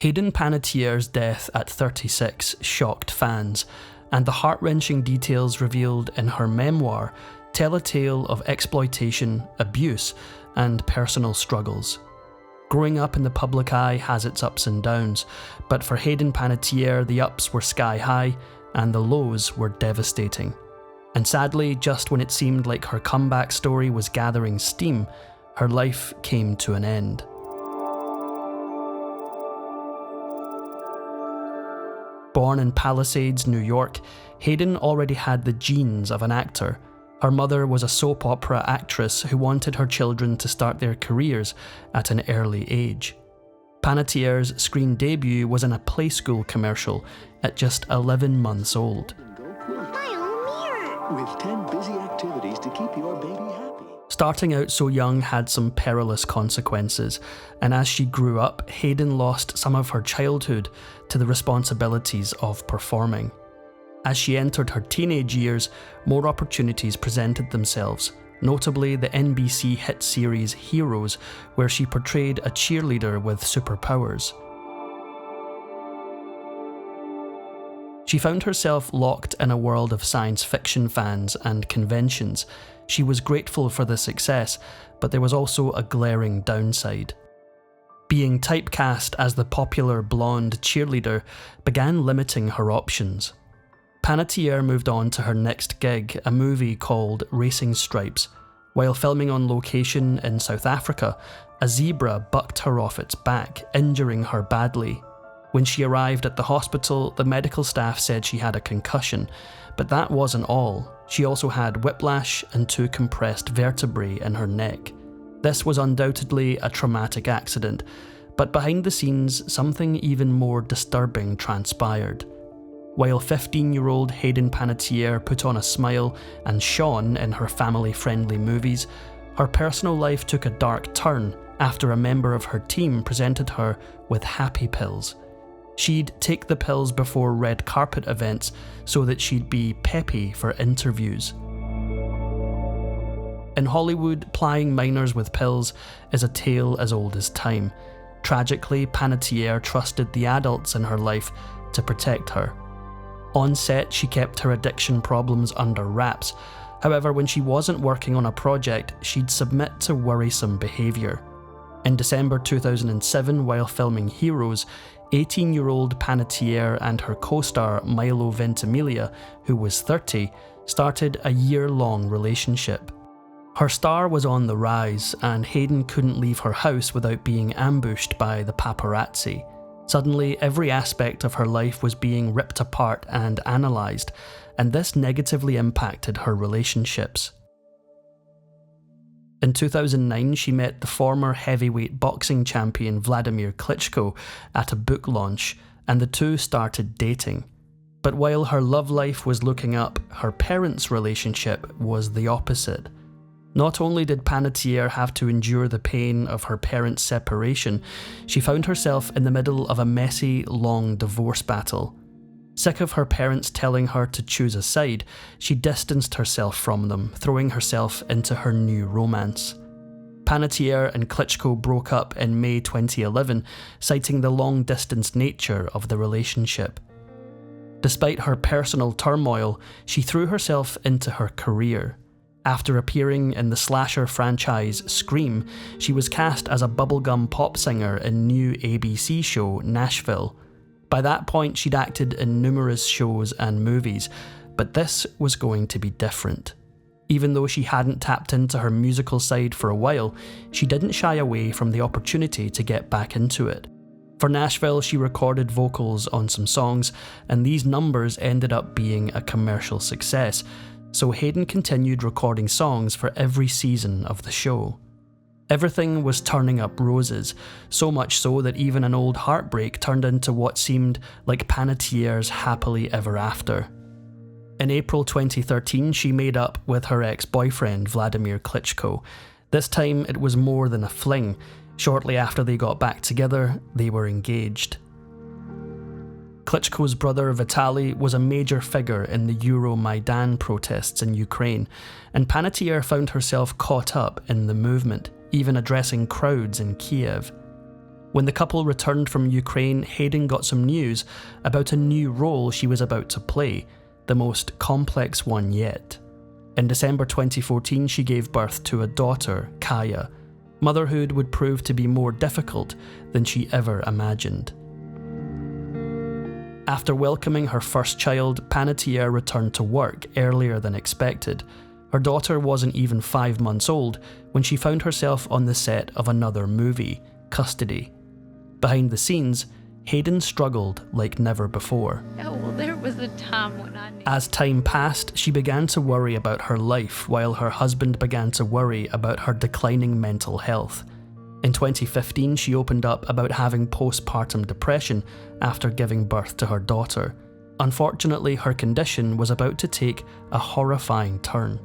Hayden Panettiere's death at 36 shocked fans, and the heart-wrenching details revealed in her memoir tell a tale of exploitation, abuse, and personal struggles. Growing up in the public eye has its ups and downs, but for Hayden Panettiere, the ups were sky high and the lows were devastating. And sadly, just when it seemed like her comeback story was gathering steam, her life came to an end. Born in Palisades, New York, Hayden already had the genes of an actor. Her mother was a soap opera actress who wanted her children to start their careers at an early age. Panettiere's screen debut was in a Play School commercial at just 11 months old. With 10 busy activities to keep your baby happy. Starting out so young had some perilous consequences, and as she grew up, Hayden lost some of her childhood to the responsibilities of performing. As she entered her teenage years, more opportunities presented themselves, notably the NBC hit series Heroes, where she portrayed a cheerleader with superpowers. She found herself locked in a world of science fiction fans and conventions. She was grateful for the success, but there was also a glaring downside. Being typecast as the popular blonde cheerleader began limiting her options. Panettiere moved on to her next gig, a movie called Racing Stripes. While filming on location in South Africa, a zebra bucked her off its back, injuring her badly. When she arrived at the hospital, the medical staff said she had a concussion, but that wasn't all. She also had whiplash and 2 compressed vertebrae in her neck. This was undoubtedly a traumatic accident, but behind the scenes, something even more disturbing transpired. While 15-year-old Hayden Panettiere put on a smile and shone in her family-friendly movies, her personal life took a dark turn after a member of her team presented her with happy pills. She'd take the pills before red carpet events so that she'd be peppy for interviews. In Hollywood, plying minors with pills is a tale as old as time. Tragically, Panettiere trusted the adults in her life to protect her. On set, she kept her addiction problems under wraps. However, when she wasn't working on a project, she'd submit to worrisome behaviour. In December 2007, while filming Heroes, 18-year-old Panettiere and her co-star Milo Ventimiglia, who was 30, started a year-long relationship. Her star was on the rise, and Hayden couldn't leave her house without being ambushed by the paparazzi. Suddenly, every aspect of her life was being ripped apart and analysed, and this negatively impacted her relationships. In 2009, she met the former heavyweight boxing champion Vladimir Klitschko at a book launch, and the two started dating. But while her love life was looking up, her parents' relationship was the opposite. Not only did Panettiere have to endure the pain of her parents' separation, she found herself in the middle of a messy, long divorce battle. Sick of her parents telling her to choose a side, she distanced herself from them, throwing herself into her new romance. Panettiere and Klitschko broke up in May 2011, citing the long-distance nature of the relationship. Despite her personal turmoil, she threw herself into her career. After appearing in the slasher franchise Scream, she was cast as a bubblegum pop singer in new ABC show Nashville. By that point, she'd acted in numerous shows and movies, but this was going to be different. Even though she hadn't tapped into her musical side for a while, she didn't shy away from the opportunity to get back into it. For Nashville, she recorded vocals on some songs, and these numbers ended up being a commercial success, so Hayden continued recording songs for every season of the show. Everything was turning up roses, so much so that even an old heartbreak turned into what seemed like Panettiere's happily ever after. In April 2013, she made up with her ex-boyfriend Vladimir Klitschko. This time it was more than a fling. Shortly after they got back together, they were engaged. Klitschko's brother Vitaly was a major figure in the Euromaidan protests in Ukraine, and Panettiere found herself caught up in the movement, even addressing crowds in Kiev. When the couple returned from Ukraine, Hayden got some news about a new role she was about to play, the most complex one yet. In December 2014, she gave birth to a daughter, Kaya. Motherhood would prove to be more difficult than she ever imagined. After welcoming her first child, Panettiere returned to work earlier than expected. Her daughter wasn't even 5 months old when she found herself on the set of another movie, Custody. Behind the scenes, Hayden struggled like never before. Oh, well, there was a time when I needed... As time passed, she began to worry about her life, while her husband began to worry about her declining mental health. In 2015, she opened up about having postpartum depression after giving birth to her daughter. Unfortunately, her condition was about to take a horrifying turn.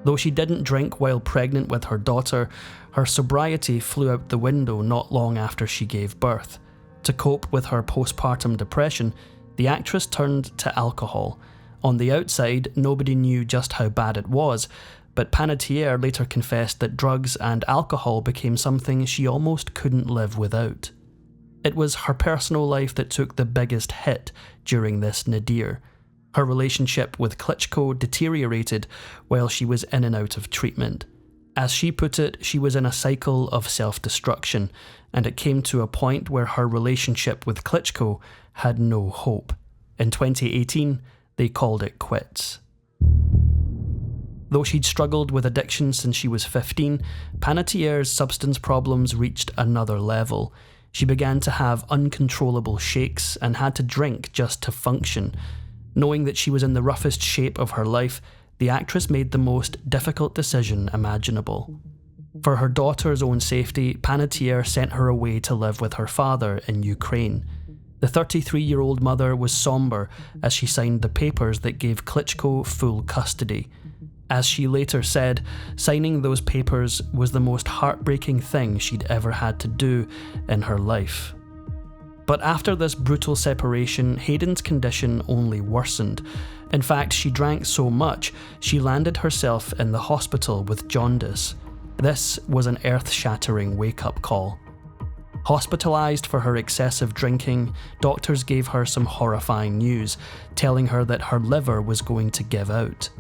Though she didn't drink while pregnant with her daughter, her sobriety flew out the window not long after she gave birth. To cope with her postpartum depression, the actress turned to alcohol. On the outside, nobody knew just how bad it was, but Panettiere later confessed that drugs and alcohol became something she almost couldn't live without. It was her personal life that took the biggest hit during this nadir. Her relationship with Klitschko deteriorated while she was in and out of treatment. As she put it, she was in a cycle of self-destruction, and it came to a point where her relationship with Klitschko had no hope. In 2018, they called it quits. Though she'd struggled with addiction since she was 15, Panettiere's substance problems reached another level. She began to have uncontrollable shakes and had to drink just to function. Knowing that she was in the roughest shape of her life, the actress made the most difficult decision imaginable. For her daughter's own safety, Panettiere sent her away to live with her father in Ukraine. The 33-year-old mother was somber as she signed the papers that gave Klitschko full custody. As she later said, signing those papers was the most heartbreaking thing she'd ever had to do in her life. But after this brutal separation, Hayden's condition only worsened. In fact, she drank so much, she landed herself in the hospital with jaundice. This was an earth-shattering wake-up call. Hospitalised for her excessive drinking, doctors gave her some horrifying news, telling her that her liver was going to give out.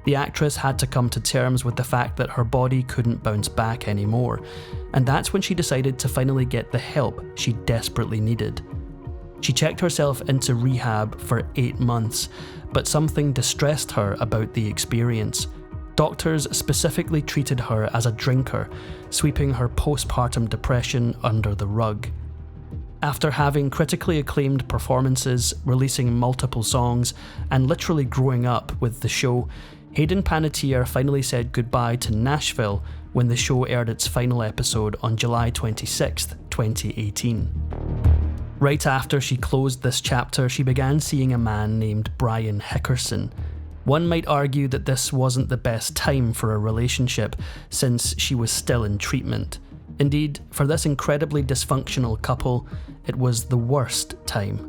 The actress had to come to terms with the fact that her body couldn't bounce back anymore, and that's when she decided to finally get the help she desperately needed. She checked herself into rehab for 8 months, but something distressed her about the experience. Doctors specifically treated her as a drinker, sweeping her postpartum depression under the rug. After having critically acclaimed performances, releasing multiple songs, and literally growing up with the show, Hayden Panettiere finally said goodbye to Nashville when the show aired its final episode on July 26, 2018. Right after she closed this chapter, she began seeing a man named Brian Hickerson. One might argue that this wasn't the best time for a relationship, since she was still in treatment. Indeed, for this incredibly dysfunctional couple, it was the worst time.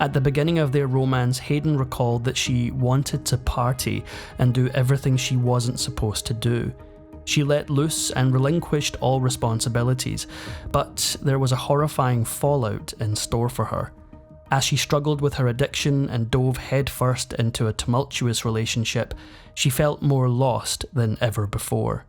At the beginning of their romance, Hayden recalled that she wanted to party and do everything she wasn't supposed to do. She let loose and relinquished all responsibilities, but there was a horrifying fallout in store for her. As she struggled with her addiction and dove headfirst into a tumultuous relationship, she felt more lost than ever before.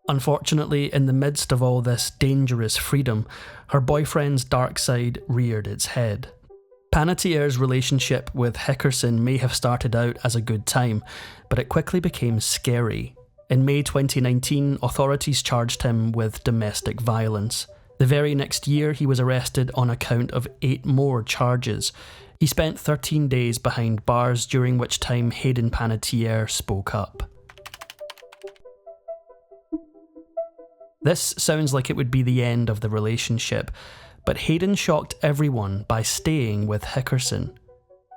Unfortunately, in the midst of all this dangerous freedom, her boyfriend's dark side reared its head. Panettiere's relationship with Hickerson may have started out as a good time, but it quickly became scary. In May 2019, authorities charged him with domestic violence. The very next year, he was arrested on account of 8 more charges. He spent 13 days behind bars, during which time Hayden Panettiere spoke up. This sounds like it would be the end of the relationship, but Hayden shocked everyone by staying with Hickerson.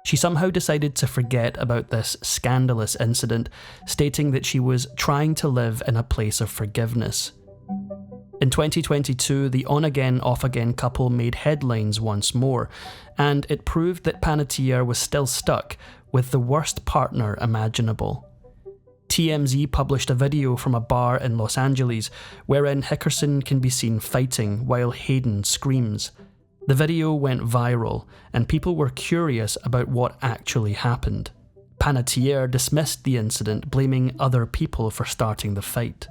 She somehow decided to forget about this scandalous incident, stating that she was trying to live in a place of forgiveness. In 2022, the on-again, off-again couple made headlines once more, and it proved that Panettiere was still stuck with the worst partner imaginable. TMZ published a video from a bar in Los Angeles wherein Hickerson can be seen fighting while Hayden screams. The video went viral, and people were curious about what actually happened. Panettiere dismissed the incident, blaming other people for starting the fight.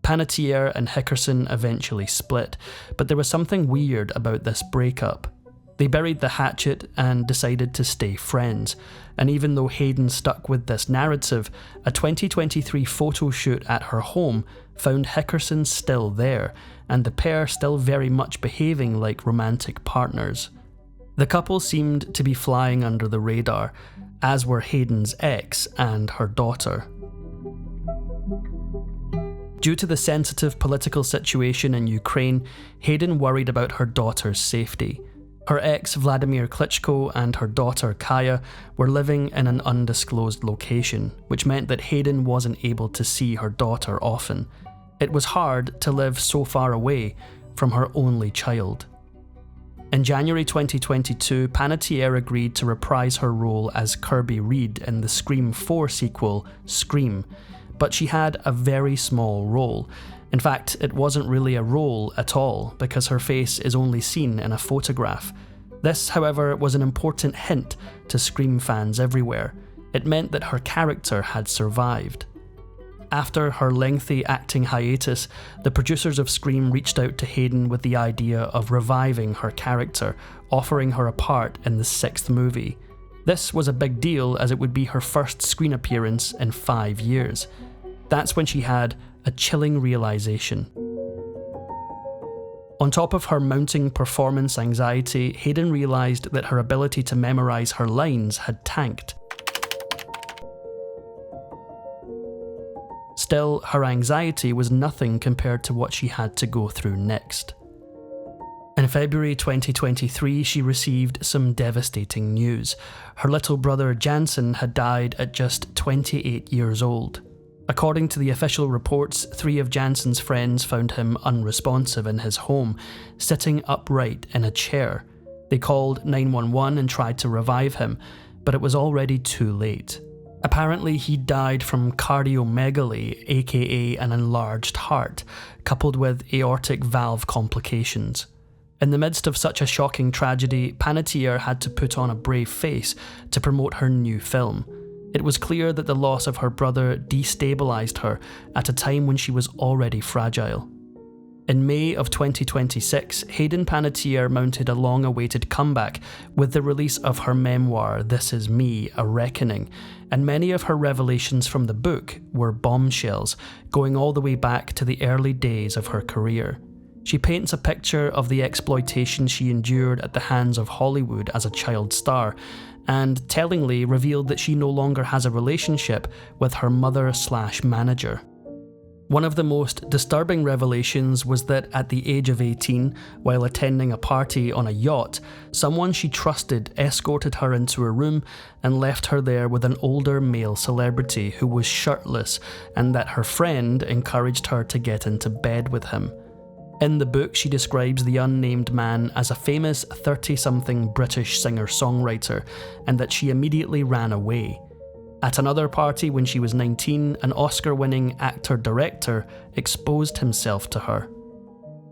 Panettiere and Hickerson eventually split, but there was something weird about this breakup. They buried the hatchet and decided to stay friends, and even though Hayden stuck with this narrative, a 2023 photo shoot at her home found Hickerson still there, and the pair still very much behaving like romantic partners. The couple seemed to be flying under the radar, as were Hayden's ex and her daughter. Due to the sensitive political situation in Ukraine, Hayden worried about her daughter's safety. Her ex, Vladimir Klitschko, and her daughter, Kaya, were living in an undisclosed location, which meant that Hayden wasn't able to see her daughter often. It was hard to live so far away from her only child. In January 2022, Panettiere agreed to reprise her role as Kirby Reed in the Scream 4 sequel, Scream, but she had a very small role. In fact, it wasn't really a role at all, because her face is only seen in a photograph. This, however, was an important hint to Scream fans everywhere. It meant that her character had survived. After her lengthy acting hiatus, the producers of Scream reached out to Hayden with the idea of reviving her character, offering her a part in the 6th movie. This was a big deal, as it would be her first screen appearance in 5 years. That's when she had a chilling realization. On top of her mounting performance anxiety, Hayden realized that her ability to memorize her lines had tanked. Still, her anxiety was nothing compared to what she had to go through next. In February 2023, she received some devastating news. Her little brother Jansen had died at just 28 years old. According to the official reports, 3 of Jansen's friends found him unresponsive in his home, sitting upright in a chair. They called 911 and tried to revive him, but it was already too late. Apparently, he died from cardiomegaly, aka an enlarged heart, coupled with aortic valve complications. In the midst of such a shocking tragedy, Panettiere had to put on a brave face to promote her new film. It was clear that the loss of her brother destabilised her at a time when she was already fragile. In May of 2026, Hayden Panettiere mounted a long-awaited comeback with the release of her memoir, This Is Me, A Reckoning, and many of her revelations from the book were bombshells, going all the way back to the early days of her career. She paints a picture of the exploitation she endured at the hands of Hollywood as a child star, and tellingly revealed that she no longer has a relationship with her mother/manager. One of the most disturbing revelations was that at the age of 18, while attending a party on a yacht, someone she trusted escorted her into a room and left her there with an older male celebrity who was shirtless, and that her friend encouraged her to get into bed with him. In the book, she describes the unnamed man as a famous 30-something British singer-songwriter, and that she immediately ran away. At another party when she was 19, an Oscar-winning actor-director exposed himself to her.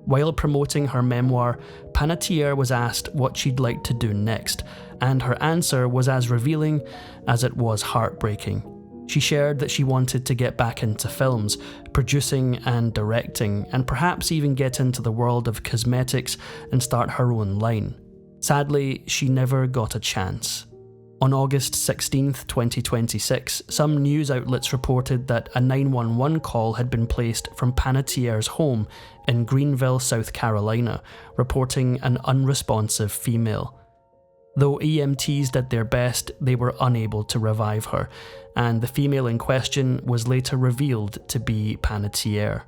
While promoting her memoir, Panettiere was asked what she'd like to do next, and her answer was as revealing as it was heartbreaking. She shared that she wanted to get back into films, producing and directing, and perhaps even get into the world of cosmetics and start her own line. Sadly, she never got a chance. On August 16th, 2026, some news outlets reported that a 911 call had been placed from Panettiere's home in Greenville, South Carolina, reporting an unresponsive female. Though EMTs did their best, they were unable to revive her, and the female in question was later revealed to be Panettiere.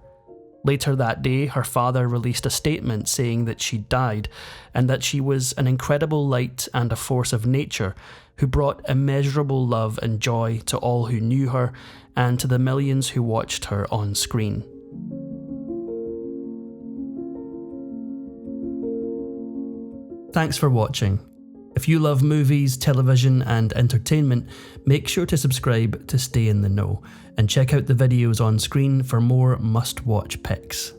Later that day, her father released a statement saying that she died, and that she was an incredible light and a force of nature who brought immeasurable love and joy to all who knew her and to the millions who watched her on screen. Thanks for watching. If you love movies, television and entertainment, make sure to subscribe to stay in the know, and check out the videos on screen for more must-watch picks.